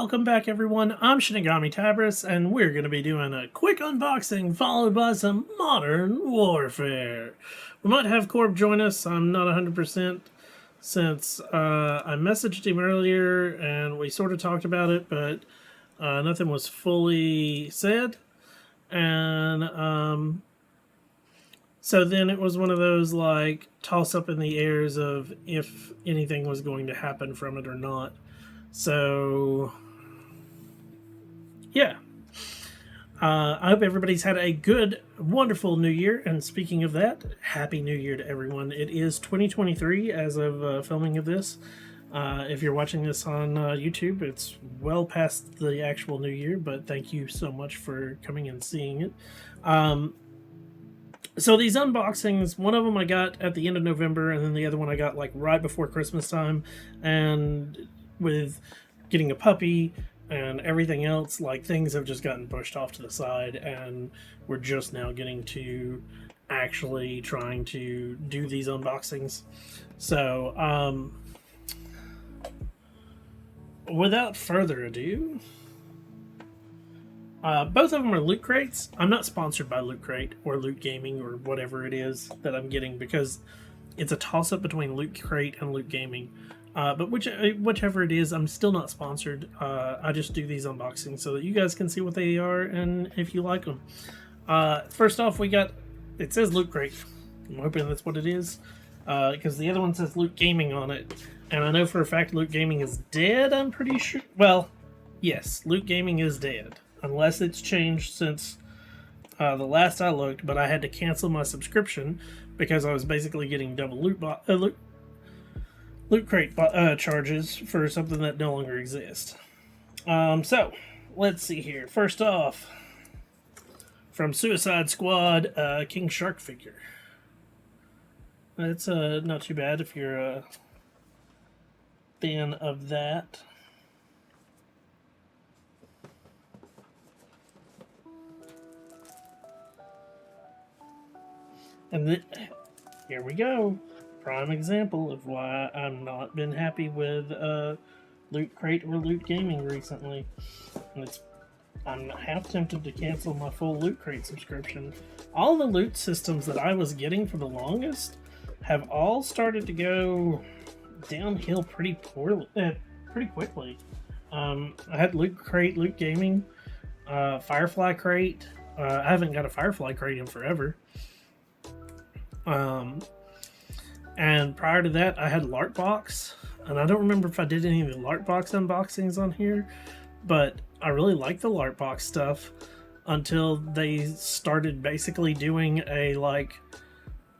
Welcome back, everyone. I'm Shinigami Tabris, and we're going to be doing a quick unboxing followed by some Modern Warfare. We might have Corb join us. I'm not 100% since I messaged him earlier and we sort of talked about it, but nothing was fully said. And so then it was one of those like toss up in the airs of if anything was going to happen from it or not. So yeah. I hope everybody's had a good, wonderful New Year. And speaking of that, Happy New Year to everyone. It is 2023 as of filming of this. If you're watching this on YouTube, it's well past the actual New Year, but thank you so much for coming and seeing it. So these unboxings, one of them I got at the end of November, and then the other one I got like right before Christmas time. And with getting a puppy and everything else, like, things have just gotten pushed off to the side, and we're just now getting to actually trying to do these unboxings. So without further ado, both of them are Loot Crates. I'm not sponsored by Loot Crate or Loot Gaming or whatever it is that I'm getting, because it's a toss-up between Loot Crate and Loot Gaming. But whichever it is, I'm still not sponsored. I just do these unboxings so that you guys can see what they are and if you like them. First off, we got, it says Loot Crate. I'm hoping that's what it is, because the other one says Loot Gaming on it. And I know for a fact Loot Gaming is dead, I'm pretty sure. Well, yes, Loot Gaming is dead. Unless it's changed since the last I looked, but I had to cancel my subscription because I was basically getting double Loot Crate charges for something that no longer exists. So, let's see here. First off, from Suicide Squad, King Shark figure. That's not too bad if you're a fan of that. And here we go. Prime example of why I've not been happy with Loot Crate or Loot Gaming recently. And I'm half tempted to cancel my full Loot Crate subscription. All the loot systems that I was getting for the longest have all started to go downhill pretty quickly. I had Loot Crate, Loot Gaming, Firefly Crate. I haven't got a Firefly Crate in forever. And prior to that, I had Larkbox, and I don't remember if I did any of the Larkbox unboxings on here, but I really like the Larkbox stuff until they started basically doing a like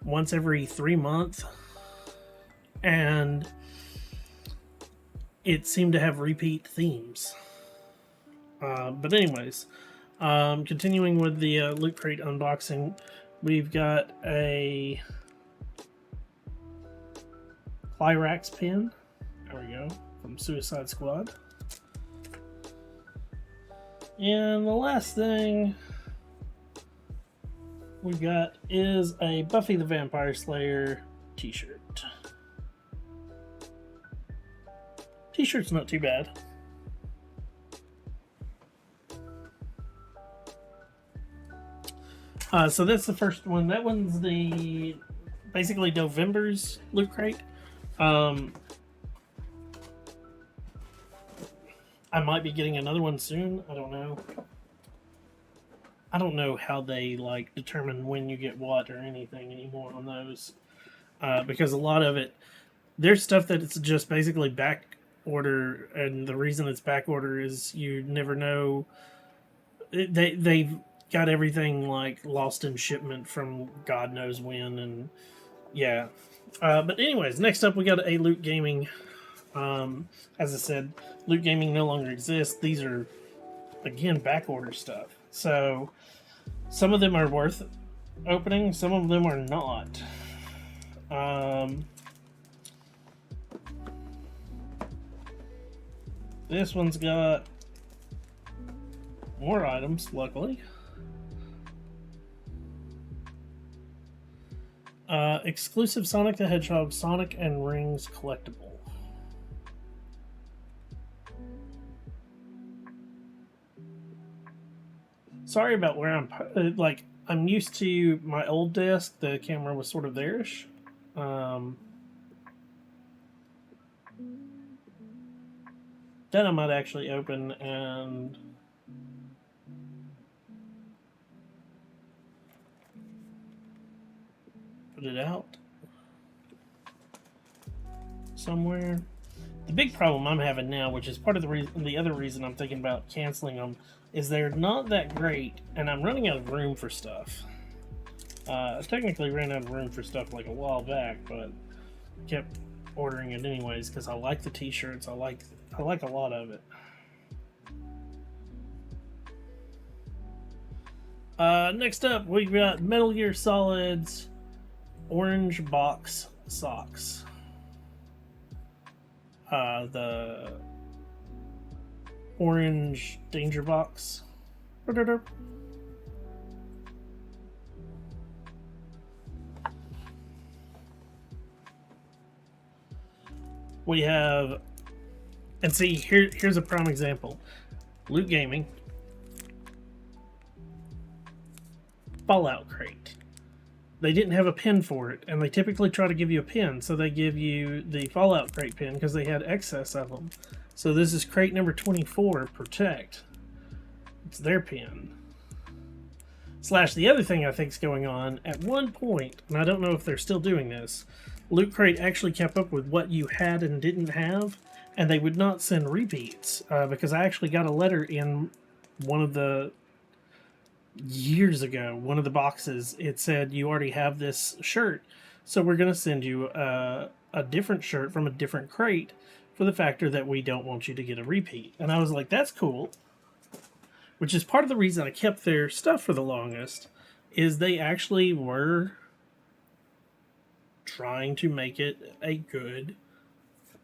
once every 3 months, and it seemed to have repeat themes. But anyways, continuing with the Loot Crate unboxing, we've got a Lyrax pin. There we go. From Suicide Squad. And the last thing we've got is a Buffy the Vampire Slayer t-shirt. T-shirt's not too bad. So that's the first one. That one's the basically November's Loot Crate. I might be getting another one soon. I don't know. I don't know how they like determine when you get what or anything anymore on those, because a lot of it, there's stuff that it's just basically back order, and the reason it's back order is you never know. They've got everything like lost in shipment from God knows when, and yeah. But anyways, next up we got a Loot Gaming. As I said, Loot Gaming no longer exists. These are, again, back order stuff. So some of them are worth opening, some of them are not. This one's got more items, luckily. Exclusive Sonic the Hedgehog Sonic and Rings collectible. Sorry about where I'm. Like, I'm used to my old desk. The camera was sort of there-ish. Then I might actually open and put it out somewhere. The big problem I'm having now, which is part of the other reason I'm thinking about canceling them, is they're not that great, and I'm running out of room for stuff. I technically ran out of room for stuff like a while back, but kept ordering it anyways because I like the t-shirts. I like a lot of it. Next up, we got Metal Gear Solid's orange box socks. The orange danger box. We have, and see, here's a prime example. Loot Gaming, Fallout crate. They didn't have a pin for it, and they typically try to give you a pin, so they give you the Fallout crate pin because they had excess of them. So this is crate number 24, Protect. It's their pin. Slash, the other thing I think is going on, at one point, and I don't know if they're still doing this, Loot Crate actually kept up with what you had and didn't have, and they would not send repeats, because I actually got a letter in one of the years ago, one of the boxes. It said, you already have this shirt, so we're going to send you a different shirt from a different crate for the factor that we don't want you to get a repeat. And I was like, that's cool. Which is part of the reason I kept their stuff for the longest, is they actually were trying to make it a good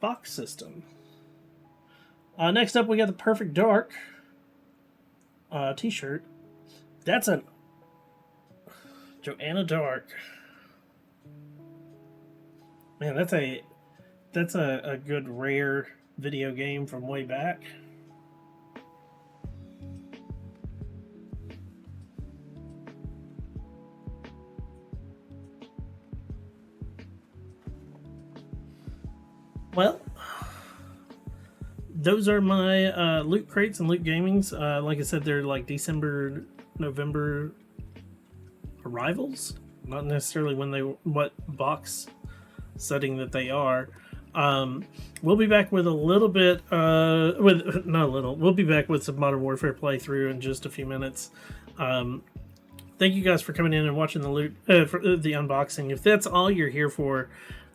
box system. Next up, we got the Perfect Dark t-shirt. That's a Joanna Dark. Man, that's a good rare video game from way back. Well, those are my Loot Crates and Loot Gamings. Like I said, they're like December, November arrivals. Not necessarily what box setting that they are. We'll be back with a little bit, we'll be back with some Modern Warfare playthrough in just a few minutes. Thank you guys for coming in and watching the unboxing. If that's all you're here for,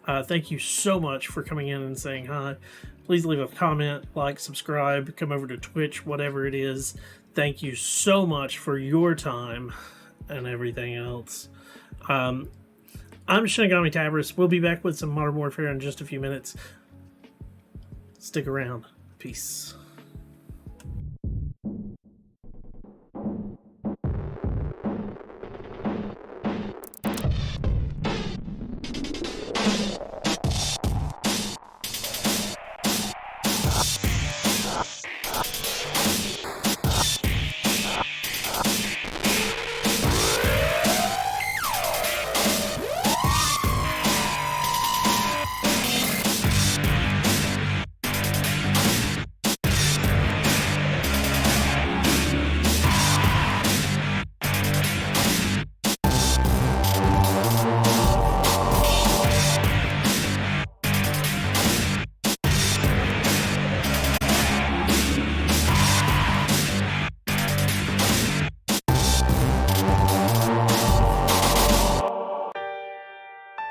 thank you so much for coming in and saying hi. Please leave a comment, like, subscribe, come over to Twitch, whatever it is. Thank you so much for your time and everything else. I'm Shinigami Tabris. We'll be back with some Modern Warfare in just a few minutes. Stick around. Peace.